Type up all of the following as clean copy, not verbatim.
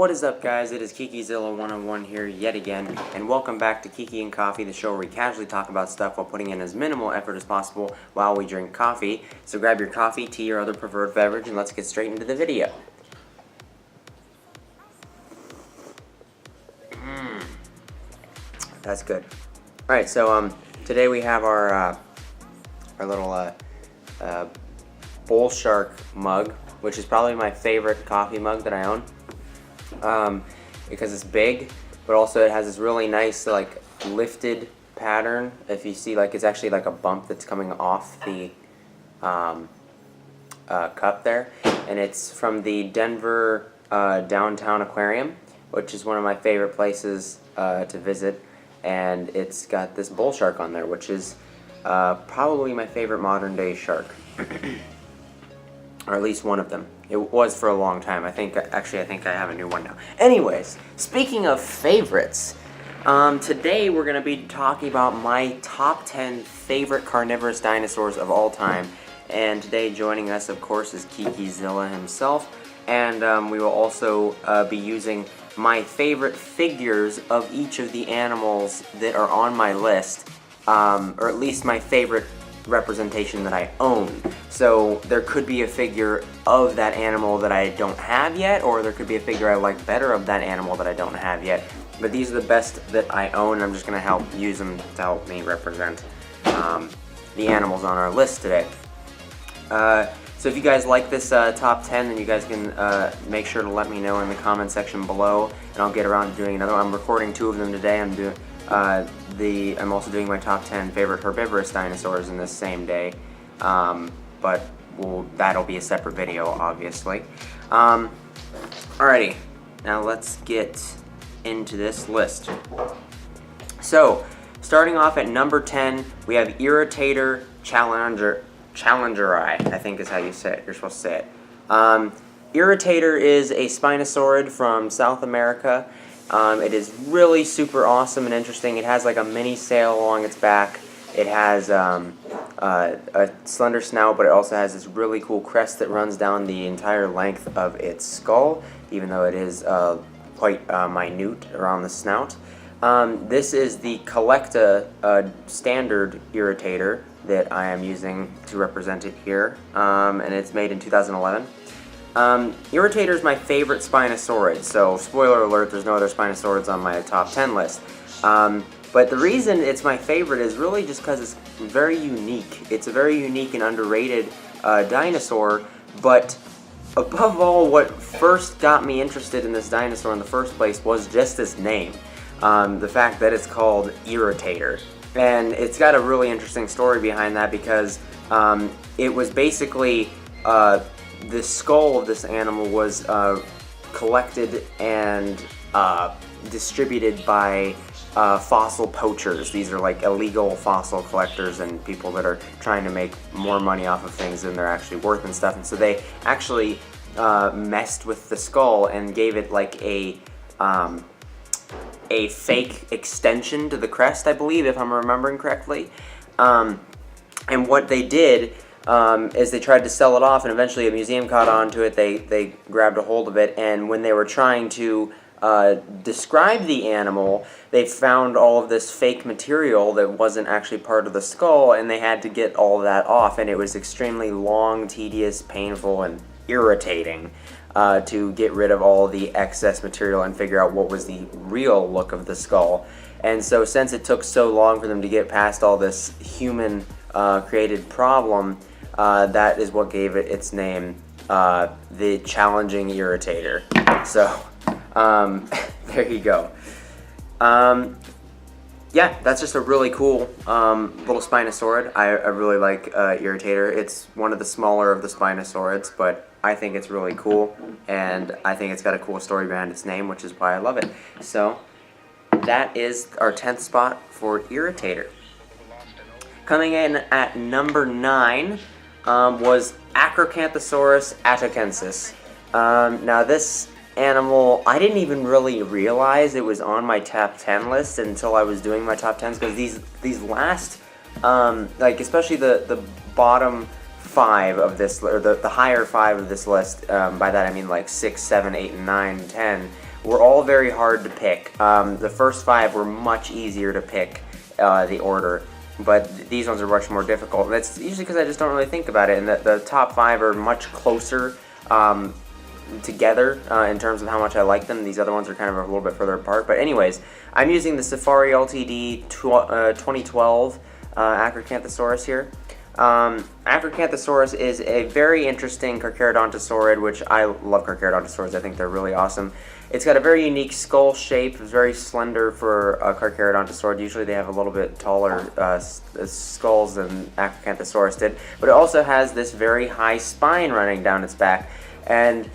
What is up, guys? It is KikiZilla 101 here yet again, and welcome back to Kiki and Coffee, the show where we casually talk about stuff while putting in as minimal effort as possible while we drink coffee. So grab your coffee, tea, or other preferred beverage, and let's get straight into the video. That's good. Alright, so today we have our little bull shark mug, which is probably my favorite coffee mug that I own. Because it's big, but also it has this really nice like lifted pattern. If you see, like, it's actually like a bump that's coming off the cup there, and it's from the Denver Downtown Aquarium, which is one of my favorite places to visit, and it's got this bull shark on there, which is probably my favorite modern day shark. Or at least one of them. It was for a long time. I think I have a new one now. Anyways, speaking of favorites, today we're going to be talking about my top 10 favorite carnivorous dinosaurs of all time. And today joining us, of course, is KikiZilla himself. And we will also be using my favorite figures of each of the animals that are on my list. Or at least my favorite representation that I own. So there could be a figure of that animal that I don't have yet, or there could be a figure I like better of that animal that I don't have yet. But these are the best that I own, and I'm just going to use them to help me represent the animals on our list today. So if you guys like this top 10, then you guys can make sure to let me know in the comment section below, and I'll get around to doing another one. I'm recording 2 of them today. I'm also doing my top 10 favorite herbivorous dinosaurs in this same day, but that'll be a separate video, obviously. Alrighty, now let's get into this list. So, starting off at number 10, we have Irritator Challengeri, I think is how you say it. You're supposed to say it. Irritator is a Spinosaurid from South America. It is really super awesome and interesting. It has like a mini sail along its back. It has a slender snout, but it also has this really cool crest that runs down the entire length of its skull, even though it is quite minute around the snout. This is the Collecta standard Irritator that I am using to represent it here, and it's made in 2011. Irritator is my favorite Spinosaurid, so spoiler alert, there's no other Spinosaurids on my top 10 list. But the reason it's my favorite is really just because it's very unique. It's a very unique and underrated dinosaur, but above all, what first got me interested in this dinosaur in the first place was just its name. The fact that it's called Irritator. And it's got a really interesting story behind that because it was basically the skull of this animal was collected and distributed by fossil poachers. These are like illegal fossil collectors and people that are trying to make more money off of things than they're actually worth and stuff. And so they actually messed with the skull and gave it like a fake extension to the crest, I believe, if I'm remembering correctly. And what they did is they tried to sell it off, and eventually a museum caught on to it. They grabbed a hold of it, and when they were trying to describe the animal, they found all of this fake material that wasn't actually part of the skull, and they had to get all of that off, and it was extremely long, tedious, painful, and irritating to get rid of all the excess material and figure out what was the real look of the skull. And so since it took so long for them to get past all this human created problem, that is what gave it its name, the Challenging Irritator. So, there you go. Yeah, that's just a really cool little Spinosaurid. I really like Irritator. It's one of the smaller of the Spinosaurids, but I think it's really cool, and I think it's got a cool story behind its name, which is why I love it. So, that is our 10th spot for Irritator. Coming in at number 9 was Acrocanthosaurus Atokensis. Now this animal, I didn't even really realize it was on my top 10 list until I was doing my top 10s, because these last, like especially the bottom 5 of this, or the higher 5 of this list, by that I mean like 6, 7, 8, and 9, 10, were all very hard to pick. The first 5 were much easier to pick the order, but these ones are much more difficult. And that's usually because I just don't really think about it, and the top 5 are much closer together in terms of how much I like them. These other ones are kind of a little bit further apart. But anyways, I'm using the Safari LTD 2012 Acrocanthosaurus here. Acrocanthosaurus is a very interesting Carcharodontosaurid, which I love Carcharodontosaurids. I think they're really awesome. It's got a very unique skull shape. It's very slender for a Carcharodontosaurid. Usually they have a little bit taller skulls than Acrocanthosaurus did. But it also has this very high spine running down its back. And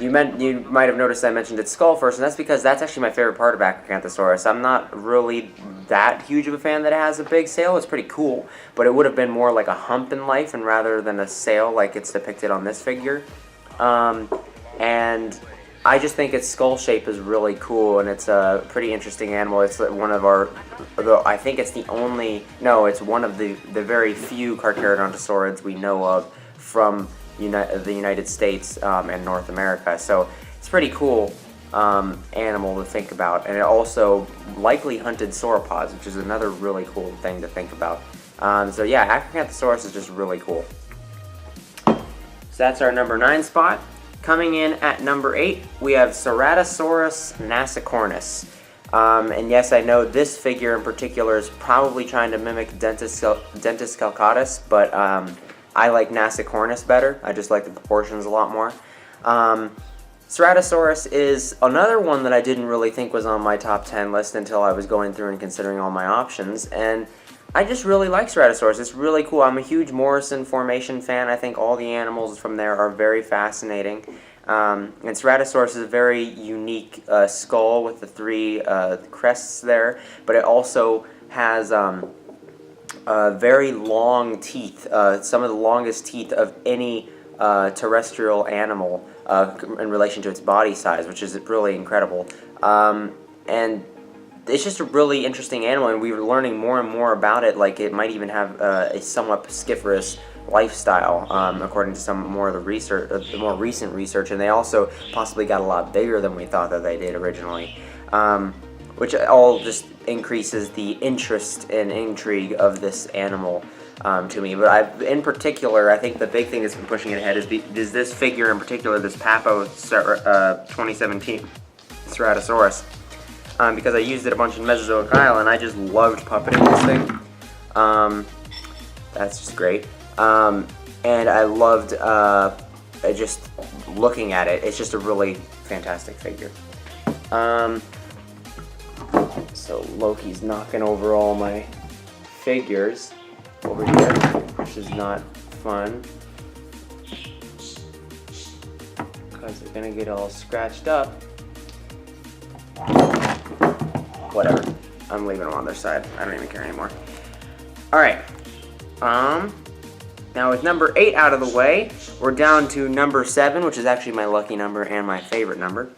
you might have noticed I mentioned its skull first, and that's because that's actually my favorite part of Acrocanthosaurus. I'm not really that huge of a fan that it has a big sail. It's pretty cool, but it would have been more like a hump in life and rather than a sail like it's depicted on this figure. And I just think its skull shape is really cool, and it's a pretty interesting animal. It's one of our, I think it's the only, no, it's one of the very few Carcharodontosaurids we know of from the United States and North America. So it's pretty cool animal to think about, and it also likely hunted sauropods, which is another really cool thing to think about. So yeah, Acrocanthosaurus is just really cool. So that's our number 9 spot. Coming in at number 8, we have Ceratosaurus Nasicornis. And yes, I know this figure in particular is probably trying to mimic Dentis calcatus, but I like Nasicornis better. I just like the proportions a lot more. Ceratosaurus is another one that I didn't really think was on my top 10 list until I was going through and considering all my options, and I just really like Ceratosaurus. It's really cool. I'm a huge Morrison formation fan. I think all the animals from there are very fascinating. And Ceratosaurus is a very unique skull with the 3 crests there, but it also has very long teeth, some of the longest teeth of any terrestrial animal in relation to its body size, which is really incredible. And it's just a really interesting animal, and we were learning more and more about it. Like, it might even have a somewhat pestiferous lifestyle, according to some more of the research, the more recent research. And they also possibly got a lot bigger than we thought that they did originally, which all just increases the interest and intrigue of this animal to me. But in particular, I think the big thing that's been pushing it ahead is this figure in particular, this Papo 2017 Ceratosaurus. Because I used it a bunch in Mesozoic Isle, and I just loved puppeting this thing. That's just great. And I loved just looking at it. It's just a really fantastic figure. So Loki's knocking over all my figures over here, which is not fun, because they're gonna get all scratched up. Whatever. I'm leaving them on their side. I don't even care anymore. Alright. Now with number 8 out of the way, we're down to number 7, which is actually my lucky number and my favorite number.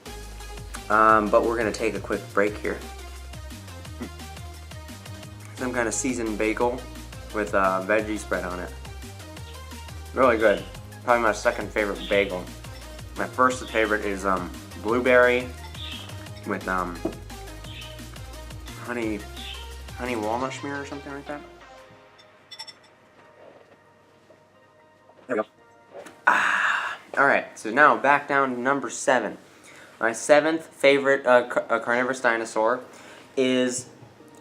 But we're going to take a quick break here. Some kind of seasoned bagel with veggie spread on it. Really good. Probably my second favorite bagel. My first favorite is blueberry with honey walnut smear or something like that. There we go. Alright, so now back down to number 7. My 7th favorite carnivorous dinosaur is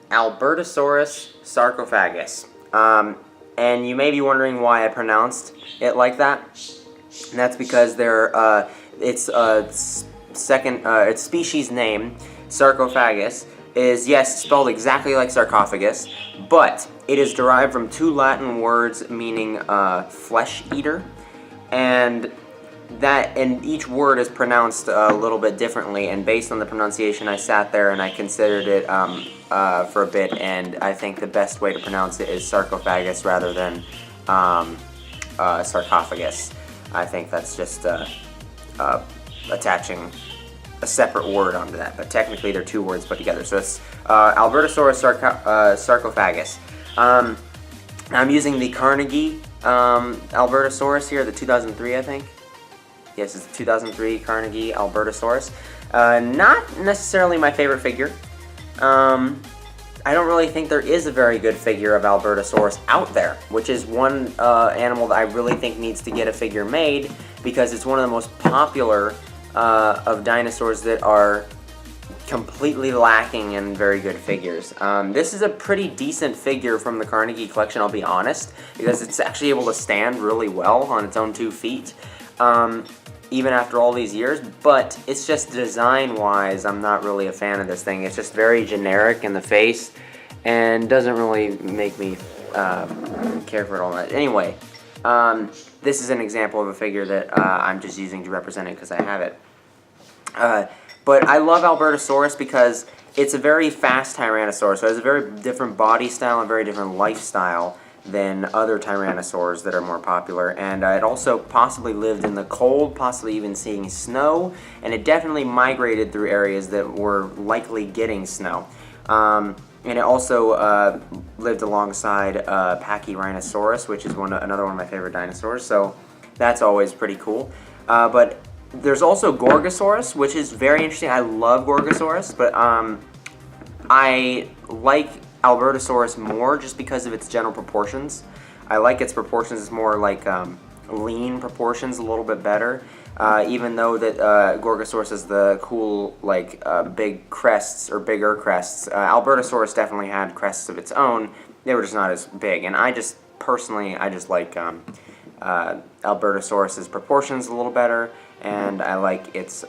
Albertosaurus Sarcophagus. And you may be wondering why I pronounced it like that. And that's because its species name, Sarcophagus, is, yes, spelled exactly like sarcophagus, but it is derived from 2 Latin words meaning flesh eater, and each word is pronounced a little bit differently, and based on the pronunciation I sat there and I considered it for a bit, and I think the best way to pronounce it is sarcophagus rather than sarcophagus. I think that's just attaching a separate word onto that, but technically they're 2 words put together. So it's Albertosaurus Sarcophagus. I'm using the Carnegie Albertosaurus here, the 2003, I think. Yes, it's the 2003 Carnegie Albertosaurus. Not necessarily my favorite figure. I don't really think there is a very good figure of Albertosaurus out there, which is one animal that I really think needs to get a figure made because it's one of the most popular of dinosaurs that are completely lacking in very good figures. This is a pretty decent figure from the Carnegie collection, I'll be honest, because it's actually able to stand really well on its own 2 feet, even after all these years, but it's just design-wise, I'm not really a fan of this thing. It's just very generic in the face and doesn't really make me care for it all that. Anyway, this is an example of a figure that I'm just using to represent it because I have it. But I love Albertosaurus because it's a very fast Tyrannosaurus, so it has a very different body style and very different lifestyle than other Tyrannosaurs that are more popular. And it also possibly lived in the cold, possibly even seeing snow, and it definitely migrated through areas that were likely getting snow. And it also lived alongside Pachyrhinosaurus, which is another one of my favorite dinosaurs, so that's always pretty cool. But there's also Gorgosaurus, which is very interesting. I love Gorgosaurus, but I like Albertosaurus more just because of its general proportions. I like its proportions. It's more like lean proportions, a little bit better. Even though that Gorgosaurus has the cool, like, big crests, or bigger crests, Albertosaurus definitely had crests of its own. They were just not as big. And I just, personally, I just like Albertosaurus's proportions a little better, and I like its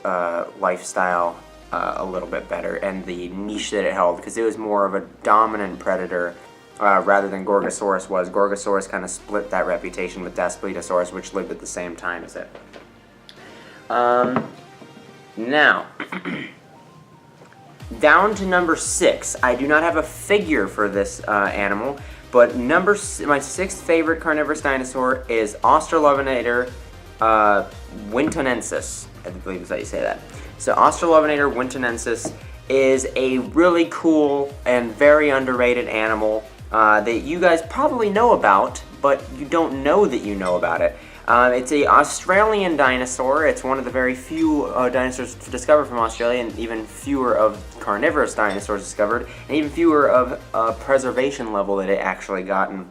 lifestyle a little bit better, and the niche that it held, because it was more of a dominant predator rather than Gorgosaurus was. Gorgosaurus kind of split that reputation with Daspletosaurus, which lived at the same time as it. Now, down to number 6. I do not have a figure for this animal, but my 6th favorite carnivorous dinosaur is Austalovenator Wintonensis. I believe is how you say that. So Austalovenator Wintonensis is a really cool and very underrated animal that you guys probably know about, but you don't know that you know about it. It's an Australian dinosaur. It's one of the very few dinosaurs discovered from Australia, and even fewer of carnivorous dinosaurs discovered, and even fewer of preservation level that it actually gotten.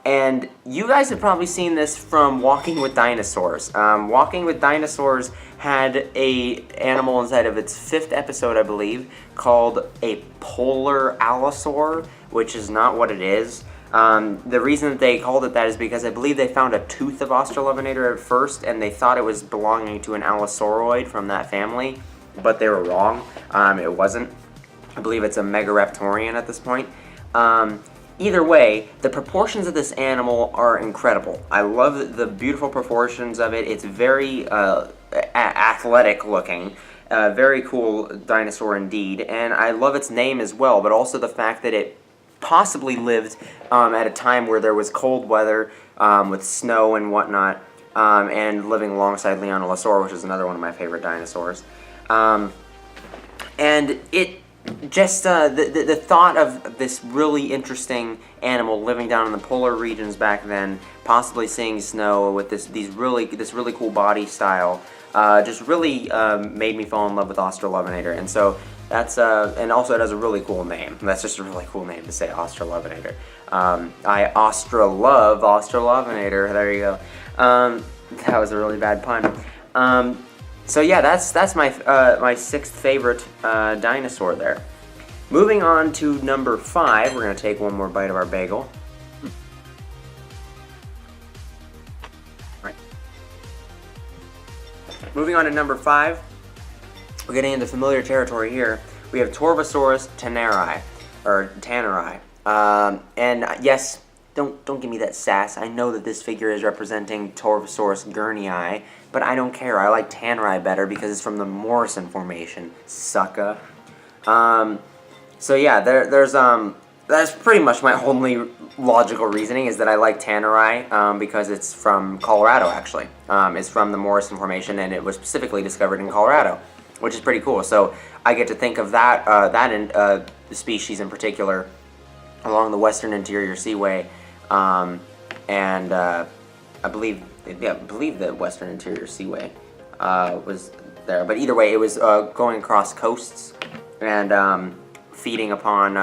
And you guys have probably seen this from Walking With Dinosaurs. Walking With Dinosaurs had a animal inside of its 5th episode, I believe, called a polar allosaur, which is not what it is. The reason that they called it that is because I believe they found a tooth of Austalovenator at first, and they thought it was belonging to an allosauroid from that family, but they were wrong. It wasn't. I believe it's a Megaraptorian at this point. Either way, the proportions of this animal are incredible. I love the beautiful proportions of it. It's very athletic looking. Very cool dinosaur indeed. And I love its name as well, but also the fact that it possibly lived at a time where there was cold weather with snow and whatnot, and living alongside Leonolosaur, which is another one of my favorite dinosaurs. And it just the thought of this really interesting animal living down in the polar regions back then, possibly seeing snow with this really cool body style, just really made me fall in love with Austalovenator. And so that's and also it has a really cool name. That's just a really cool name to say, Austalovenator. I love Austalovenator. There you go. That was a really bad pun. So yeah, that's my my 6th favorite dinosaur there. Moving on to number 5, we're gonna take one more bite of our bagel. Right. Moving on to number 5, we're getting into familiar territory here. We have Torvosaurus Tanneri, or Tanneri. And yes, don't give me that sass. I know that this figure is representing Torvosaurus gurnii, but I don't care. I like Tanneri better because it's from the Morrison Formation, sucka. So yeah, that's pretty much my only logical reasoning, is that I like Tanneri because it's from Colorado, actually. It's from the Morrison Formation, and it was specifically discovered in Colorado, which is pretty cool. So I get to think of that species in particular along the Western Interior Seaway, and I believe the Western Interior Seaway was there. But either way, it was going across coasts and feeding upon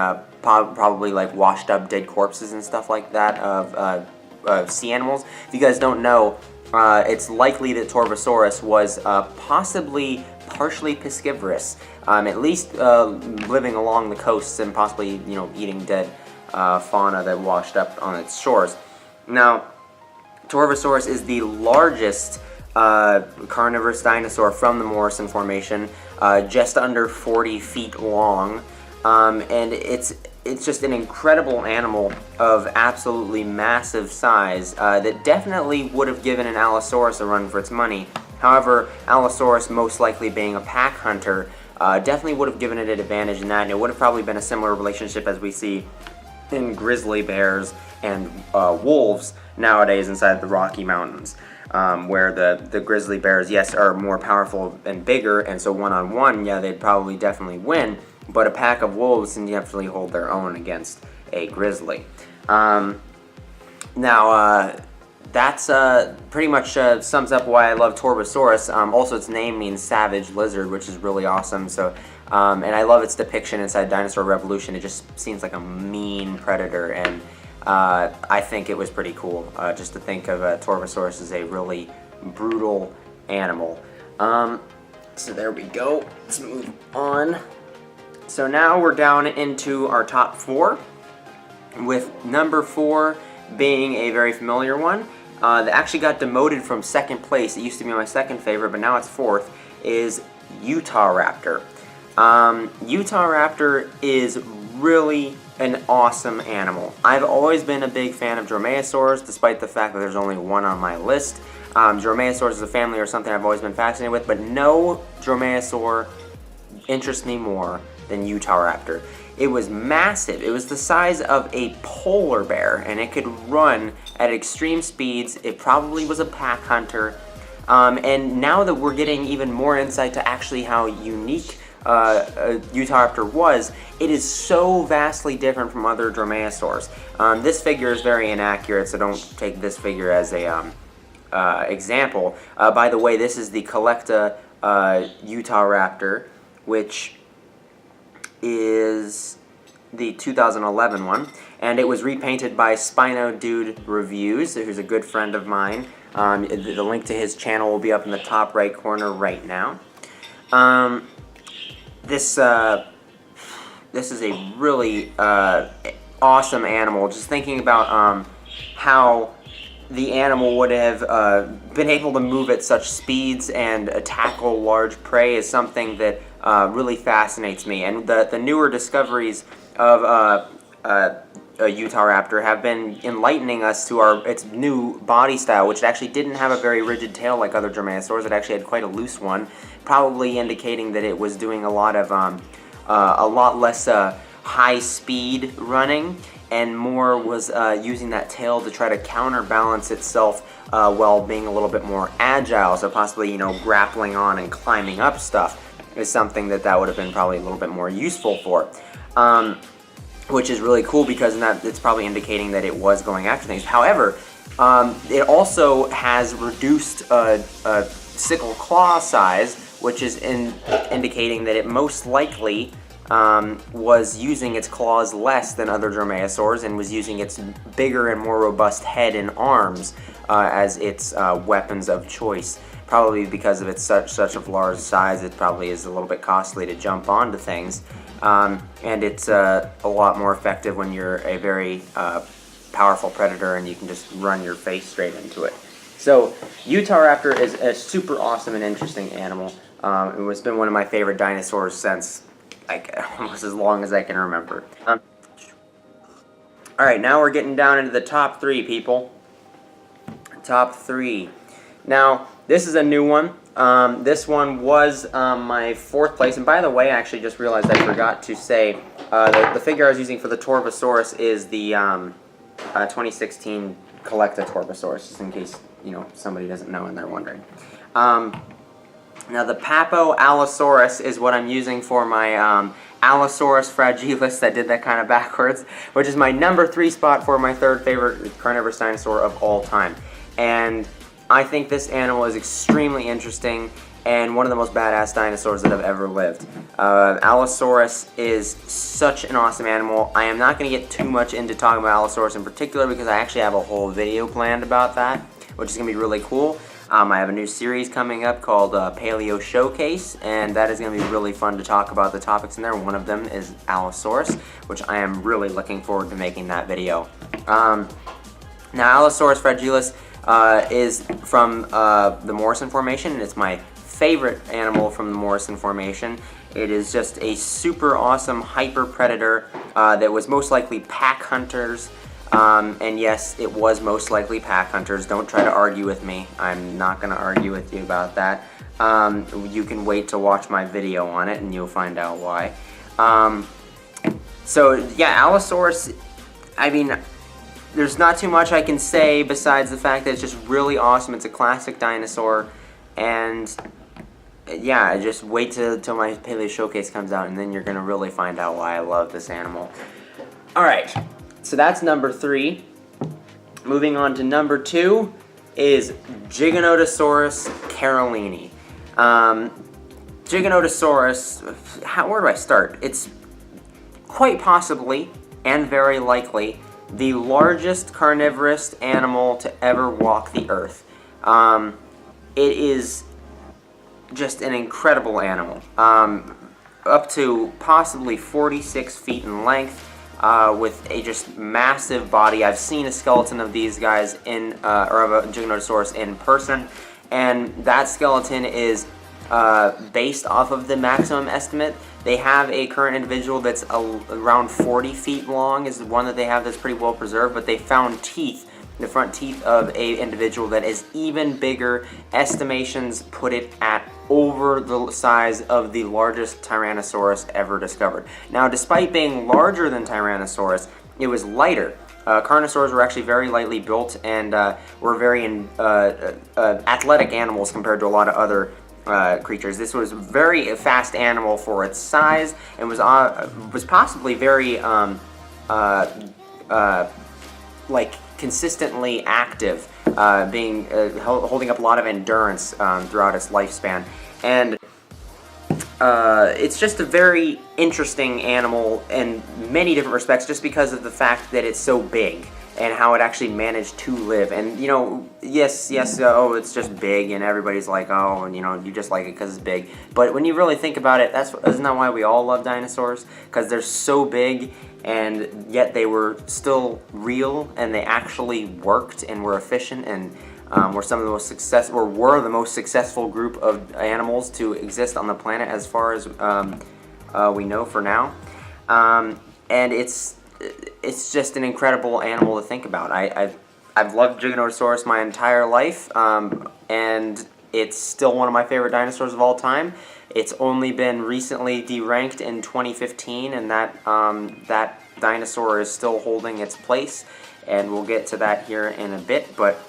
probably like washed up dead corpses and stuff like that of sea animals. If you guys don't know, it's likely that Torvosaurus was possibly partially piscivorous, at least living along the coasts and possibly, you know, eating dead fauna that washed up on its shores. Now, Torvosaurus is the largest carnivorous dinosaur from the Morrison Formation, just under 40 feet long, and it's just an incredible animal of absolutely massive size that definitely would have given an Allosaurus a run for its money. However, Allosaurus, most likely being a pack hunter, definitely would have given it an advantage in that, and it would have probably been a similar relationship as we see in grizzly bears and wolves nowadays inside the Rocky Mountains, where the grizzly bears, yes, are more powerful and bigger, and so one-on-one, yeah, they'd probably definitely win, but a pack of wolves can definitely hold their own against a grizzly. That's pretty much sums up why I love Torvosaurus. Also, its name means savage lizard, which is really awesome. So, and I love its depiction inside Dinosaur Revolution. It just seems like a mean predator, and I think it was pretty cool just to think of Torvosaurus as a really brutal animal. So there we go. Let's move on. So now we're down into our top 4, with number 4 being a very familiar one. That actually got demoted from 2nd place. It used to be my 2nd favorite, but now it's 4th, is Utahraptor. Utahraptor is really an awesome animal. I've always been a big fan of dromaeosaurs, despite the fact that there's only one on my list. Dromaeosaurs as a family are something I've always been fascinated with, but no dromaeosaur interests me more than Utahraptor. It was massive. It was the size of a polar bear, and it could run at extreme speeds. It probably was a pack hunter. And now that we're getting even more insight to actually how unique Utahraptor was, it is so vastly different from other dromaeosaurs. This figure is very inaccurate, so don't take this figure as a example. By the way, this is the Collecta Utahraptor, which is the 2011 one, and it was repainted by Spino Dude Reviews, who's a good friend of mine. The link to his channel will be up in the top right corner right now. This is a really awesome animal. Just thinking about how the animal would have been able to move at such speeds and tackle large prey is something that really fascinates me. And the newer discoveries of Utahraptor have been enlightening us to its new body style, which actually didn't have a very rigid tail like other dromaeosaurs. It actually had quite a loose one, probably indicating that it was doing a lot less high speed running, and more was using that tail to try to counterbalance itself while being a little bit more agile. So possibly, you know, grappling on and climbing up stuff is something that would have been probably a little bit more useful for. Which is really cool, because it's probably indicating that it was going after things. However, it also has reduced sickle claw size, which is indicating that it most likely was using its claws less than other dromaeosaurs, and was using its bigger and more robust head and arms as its weapons of choice. Probably because of its such a large size, it probably is a little bit costly to jump onto things. And it's a lot more effective when you're a very powerful predator and you can just run your face straight into it. So Utahraptor is a super awesome and interesting animal. It's been one of my favorite dinosaurs since almost as long as I can remember. Alright, now we're getting down into the top 3, people. Top 3. Now, this is a new one. This one was my 4th place, and by the way, I actually just realized I forgot to say the figure I was using for the Torvosaurus is the 2016 Collecta Torvosaurus, just in case, you know, somebody doesn't know and they're wondering. Now the Papo Allosaurus is what I'm using for my Allosaurus Fragilis. I did that kind of backwards, which is my number 3 spot for my 3rd favorite carnivorous dinosaur of all time. And I think this animal is extremely interesting, and one of the most badass dinosaurs that have ever lived. Allosaurus is such an awesome animal. I am not going to get too much into talking about Allosaurus in particular because I actually have a whole video planned about that, which is going to be really cool. I have a new series coming up called Paleo Showcase, and that is going to be really fun to talk about the topics in there. One of them is Allosaurus, which I am really looking forward to making that video. Now, Allosaurus Fragilis is from the Morrison Formation, and it's my favorite animal from the Morrison Formation. It is just a super awesome hyper predator that was most likely pack hunters. And yes, it was most likely pack hunters. Don't try to argue with me. I'm not going to argue with you about that. You can wait to watch my video on it and you'll find out why. So yeah, Allosaurus, I mean, there's not too much I can say besides the fact that it's just really awesome. It's a classic dinosaur, and yeah, just wait till my Paleo Showcase comes out and then you're going to really find out why I love this animal. Alright. So that's number 3. Moving on to number 2 is Giganotosaurus Carolinii. Giganotosaurus, where do I start? It's quite possibly, and very likely, the largest carnivorous animal to ever walk the earth. It is just an incredible animal. Up to possibly 46 feet in length. With a just massive body. I've seen a skeleton of these guys or of a Giganotosaurus in person, and that skeleton is based off of the maximum estimate. They have a current individual that's around 40 feet long, is the one that they have that's pretty well preserved, but they found teeth, the front teeth of a individual that is even bigger. Estimations put it at over the size of the largest Tyrannosaurus ever discovered. Now, despite being larger than Tyrannosaurus, it was lighter. Carnosaurs were actually very lightly built and were very athletic animals compared to a lot of other creatures. This was a very fast animal for its size and was possibly very like consistently active, holding up a lot of endurance throughout its lifespan. And it's just a very interesting animal in many different respects, just because of the fact that it's so big and how it actually managed to live. And, you know, yes, oh, it's just big, and everybody's like, oh, and, you know, you just like it because it's big. But when you really think about it, isn't that why we all love dinosaurs? Because they're so big, and yet they were still real, and they actually worked and were efficient, and were some of the most were the most successful group of animals to exist on the planet as far as we know for now. And it's just an incredible animal to think about. I've loved Giganotosaurus my entire life, and it's still one of my favorite dinosaurs of all time. It's only been recently deranked in 2015, and that dinosaur is still holding its place, and we'll get to that here in a bit. But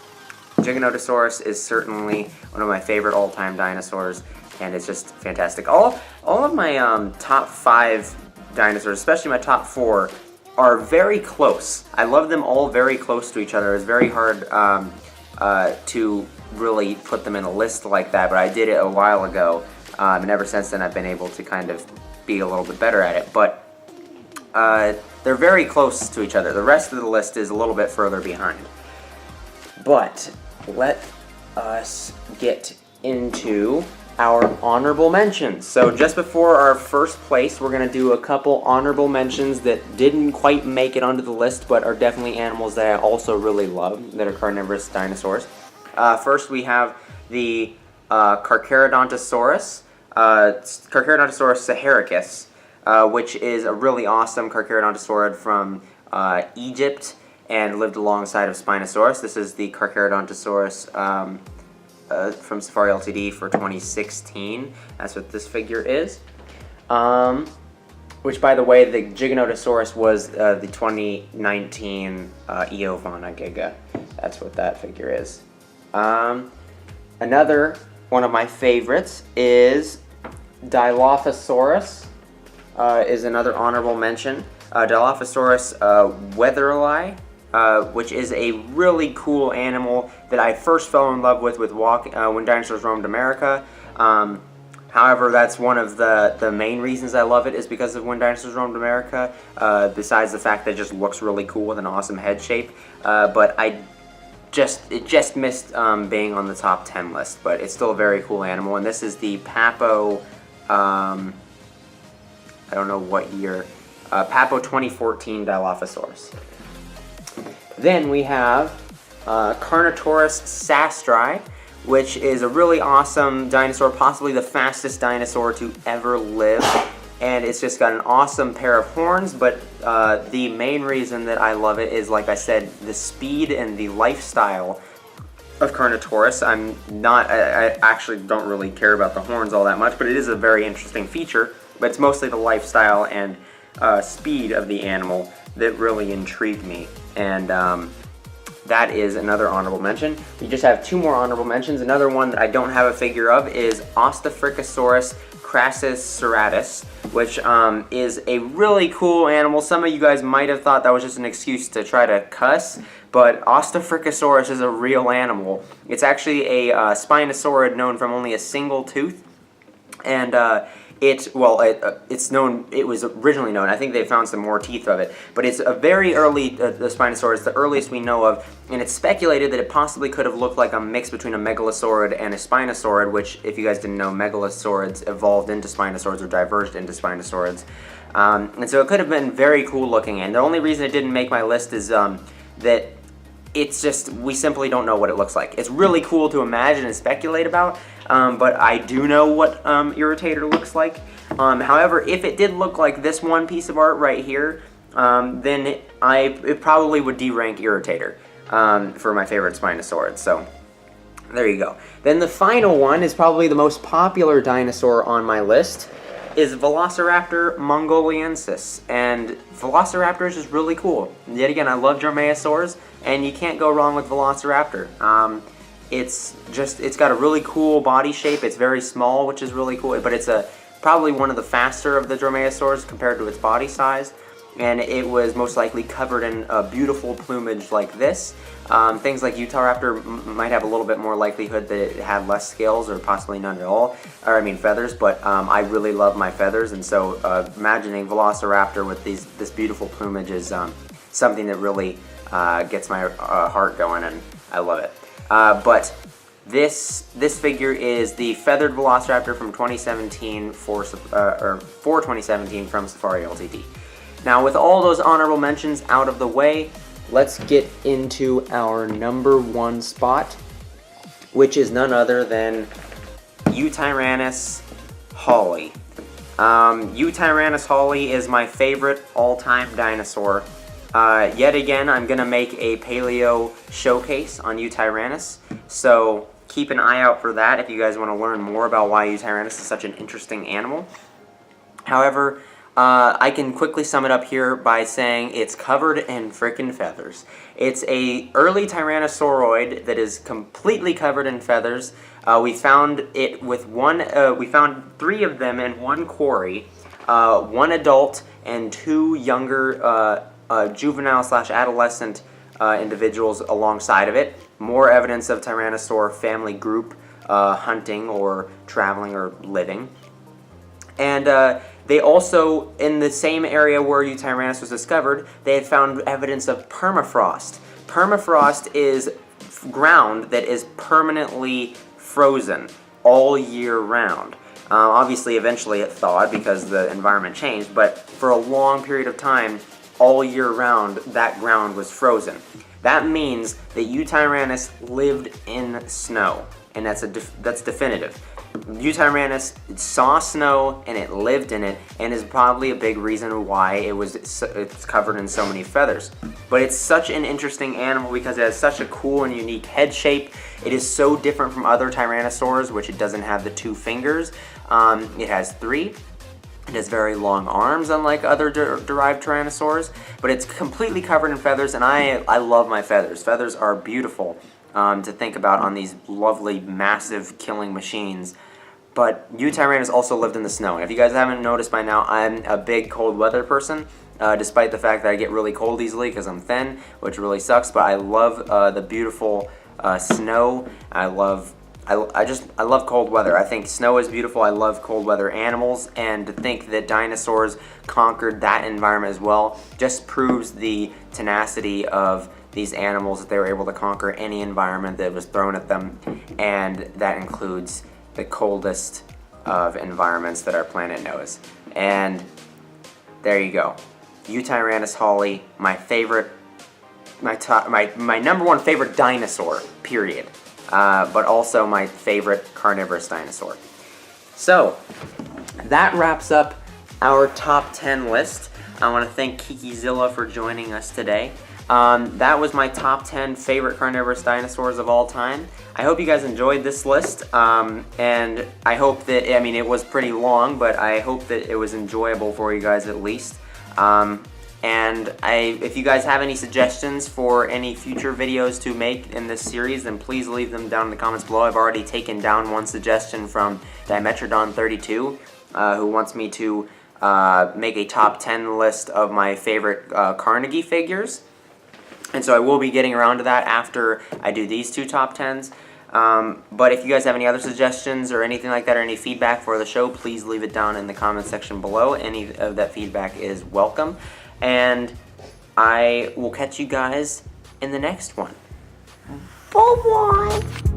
Giganotosaurus is certainly one of my favorite all-time dinosaurs, and it's just fantastic. All of my top 5 dinosaurs, especially my top 4, are very close. I love them all very close to each other. It's very hard to really put them in a list like that, but I did it a while ago, and ever since then I've been able to kind of be a little bit better at it. But they're very close to each other. The rest of the list is a little bit further behind. But let us get into our honorable mentions. So just before our first place, we're going to do a couple honorable mentions that didn't quite make it onto the list, but are definitely animals that I also really love, that are carnivorous dinosaurs. First, we have the Carcharodontosaurus Saharicus, which is a really awesome Carcharodontosaurid from Egypt and lived alongside of Spinosaurus. This is the Carcharodontosaurus from Safari Ltd for 2016. That's what this figure is. Which, by the way, the Giganotosaurus was the 2019 Eofauna Giga. That's what that figure is. Another one of my favorites is Dilophosaurus. Is another honorable mention. Dilophosaurus Wetherilli, which is a really cool animal that I first fell in love with When Dinosaurs Roamed America. However, that's one of the main reasons I love it, is because of When Dinosaurs Roamed America, besides the fact that it just looks really cool with an awesome head shape. But it just missed being on the top 10 list, but it's still a very cool animal. And this is the Papo, I don't know what year, Papo 2014 Dilophosaurus. Then we have Carnotaurus Sastrei, which is a really awesome dinosaur, possibly the fastest dinosaur to ever live. And it's just got an awesome pair of horns, but the main reason that I love it is, like I said, the speed and the lifestyle of Carnotaurus. I actually don't really care about the horns all that much, but it is a very interesting feature. But it's mostly the lifestyle and speed of the animal that really intrigued me. And that is another honorable mention. We just have 2 more honorable mentions. Another one that I don't have a figure of is Ostafrikasaurus Crassiserratus, which is a really cool animal. Some of you guys might have thought that was just an excuse to try to cuss, but Ostafrikasaurus is a real animal. It's actually a Spinosaurid known from only a single tooth, and it was originally known, I think they found some more teeth of it, but it's a very early the Spinosaurus, it's the earliest we know of, and it's speculated that it possibly could have looked like a mix between a Megalosaurid and a Spinosaurid, which, if you guys didn't know, Megalosaurids evolved into Spinosaurids or diverged into Spinosaurids. And so it could have been very cool looking, and the only reason it didn't make my list is that it's just, we simply don't know what it looks like. It's really cool to imagine and speculate about, but I do know what Irritator looks like. However, if it did look like this one piece of art right here, then it probably would derank Irritator for my favorite Spinosaurid. So there you go. Then the final one is probably the most popular dinosaur on my list, is Velociraptor Mongoliensis. And Velociraptor is just really cool. Yet again, I love dromaeosaurs, and you can't go wrong with Velociraptor. It's got a really cool body shape. It's very small, which is really cool, but it's probably one of the faster of the dromaeosaurs compared to its body size. And it was most likely covered in a beautiful plumage like this. Things like Utahraptor might have a little bit more likelihood that it had less scales, or possibly none at all, or I mean feathers, but I really love my feathers, and so imagining Velociraptor with this beautiful plumage is something that really gets my heart going, and I love it. But this figure is the feathered Velociraptor from 2017 for 2017 from Safari Ltd. Now, with all those honorable mentions out of the way, let's get into our number 1 spot, which is none other than Yutyrannus Hauli. Yutyrannus Hauli is my favorite all-time dinosaur. Yet again, I'm going to make a paleo showcase on Yutyrannus, so keep an eye out for that if you guys want to learn more about why Yutyrannus is such an interesting animal. However, I can quickly sum it up here by saying it's covered in frickin' feathers. It's a early Tyrannosauroid that is completely covered in feathers. We found it with we found 3 of them in one quarry, 1 adult and 2 younger juvenile/adolescent individuals alongside of it. More evidence of Tyrannosaur family group hunting or traveling or living. And they also, in the same area where Yutyrannus was discovered, they had found evidence of permafrost. Permafrost is ground that is permanently frozen all year round. Obviously, eventually it thawed because the environment changed, but for a long period of time, all year round, that ground was frozen. That means that Yutyrannus lived in snow, and that's definitive. Yutyrannus saw snow and it lived in it, and is probably a big reason why it's covered in so many feathers. But it's such an interesting animal because it has such a cool and unique head shape. It is so different from other tyrannosaurs, which it doesn't have the 2 fingers. It has 3. It has very long arms, unlike other derived tyrannosaurs, but it's completely covered in feathers, and I love my feathers. Feathers are beautiful to think about on these lovely, massive killing machines. But Yutyrannus also lived in the snow, and if you guys haven't noticed by now, I'm a big cold weather person, despite the fact that I get really cold easily because I'm thin, which really sucks, but I love the beautiful snow. I love I love cold weather. I think snow is beautiful. I love cold weather animals, and to think that dinosaurs conquered that environment as well just proves the tenacity of these animals, that they were able to conquer any environment that was thrown at them, and that includes the coldest of environments that our planet knows. And there you go. Yutyrannus Hauli, my favorite, my number one favorite dinosaur, period. But also my favorite carnivorous dinosaur. So, that wraps up our top 10 list. I want to thank Kikizilla for joining us today. That was my top 10 favorite carnivorous dinosaurs of all time. I hope you guys enjoyed this list, and I hope that, I mean, it was pretty long, but I hope that it was enjoyable for you guys at least. And if you guys have any suggestions for any future videos to make in this series, then please leave them down in the comments below. I've already taken down one suggestion from Dimetrodon32, who wants me to make a top 10 list of my favorite Carnegie figures. And so I will be getting around to that after I do these two top 10s. But if you guys have any other suggestions or anything like that, or any feedback for the show, please leave it down in the comments section below. Any of that feedback is welcome. And I will catch you guys in the next one. Bye-bye.